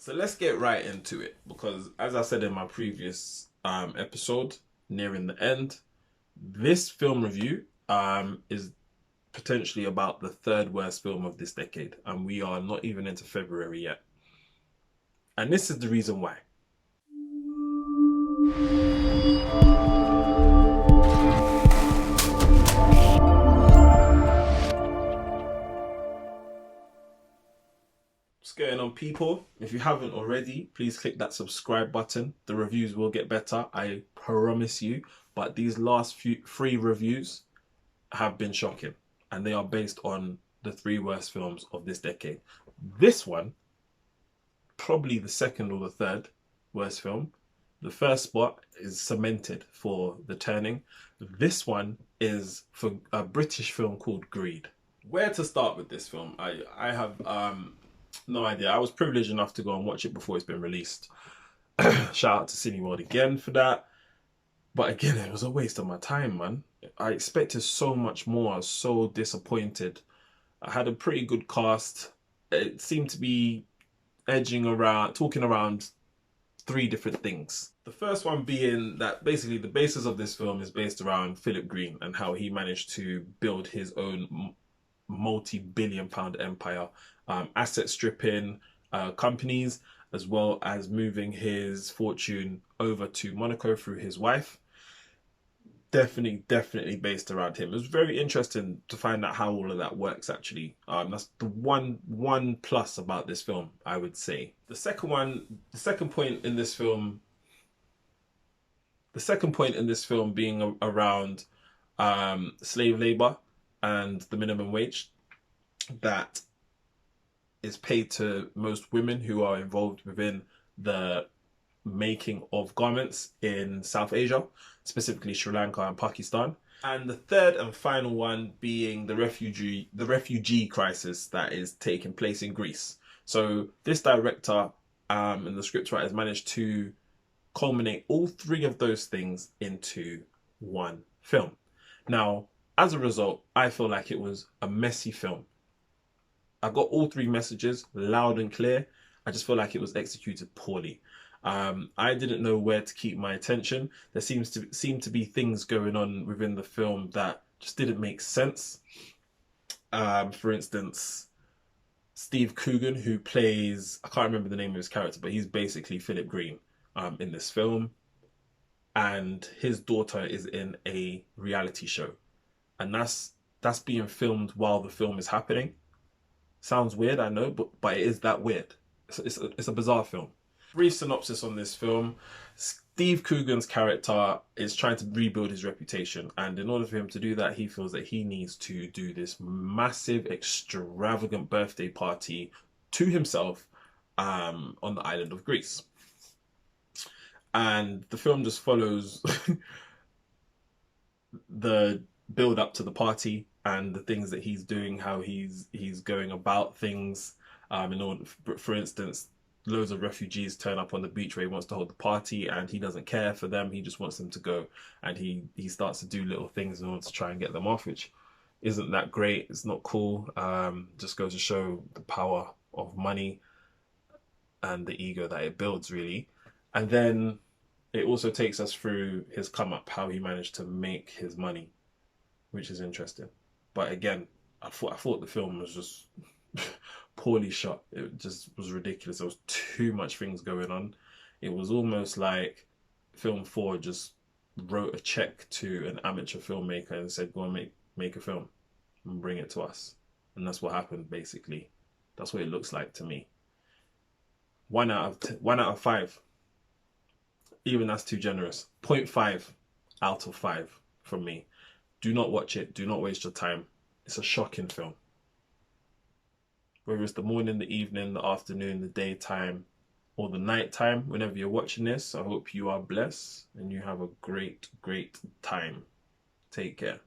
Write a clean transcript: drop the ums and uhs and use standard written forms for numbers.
So let's get right into it, because as I said in my previous episode, nearing the end, this film review is potentially about the third worst film of this decade, and we are not even into February yet. And this is the reason why. What's going on, people? If you haven't already, please click that subscribe button. The reviews will get better, I promise you. But these last three reviews have been shocking, and they are based on the three worst films of this decade. This one, probably the second or the third worst film. The first spot is cemented for The Turning. This one is for a British film called Greed. Where to start with this film? I have no idea. I was privileged enough to go and watch it before it's been released. Shout out to Cineworld again for that. But again, it was a waste of my time, man. I expected so much more. I was so disappointed. I had a pretty good cast. It seemed to be talking around three different things. The first one being that basically the basis of this film is based around Philip Green and how he managed to build his own multi-billion-pound empire, asset stripping companies, as well as moving his fortune over to Monaco through his wife. Definitely based around him. It was very interesting to find out how all of that works, actually. That's the one plus about this film, I would say. The second point in this film being around slave labor and the minimum wage that is paid to most women who are involved within the making of garments in South Asia, specifically Sri Lanka and Pakistan. And the third and final one being the refugee crisis that is taking place in Greece. So this director and the scriptwriters managed to culminate all three of those things into one film. Now, as a result, I feel like it was a messy film. I got all three messages loud and clear. I just feel like it was executed poorly. I didn't know where to keep my attention. There seem to be things going on within the film that just didn't make sense. For instance, Steve Coogan, who plays, I can't remember the name of his character, but he's basically Philip Green in this film. And his daughter is in a reality show. And that's being filmed while the film is happening. Sounds weird, I know, but it is that weird. It's a bizarre film. Brief synopsis on this film. Steve Coogan's character is trying to rebuild his reputation, and in order for him to do that, he feels that he needs to do this massive, extravagant birthday party to himself on the island of Greece. And the film just follows the build up to the party and the things that he's doing, how he's going about things. In order, for instance, loads of refugees turn up on the beach where he wants to hold the party, and he doesn't care for them. He just wants them to go, and he starts to do little things in order to try and get them off, which isn't that great. It's not cool. Just goes to show the power of money and the ego that it builds, really. And then it also takes us through his come up, how he managed to make his money, which is interesting. But again, I thought the film was just poorly shot. It just was ridiculous. There was too much things going on. It was almost like Film 4 just wrote a check to an amateur filmmaker and said, go and make a film and bring it to us. And that's what happened, basically. That's what it looks like to me. 1 out of 5. Even that's too generous. 0.5 out of 5 from me. Do not watch it. Do not waste your time. It's a shocking film. Whether it's the morning, the evening, the afternoon, the daytime, or the nighttime, whenever you're watching this, I hope you are blessed and you have a great time. Take care.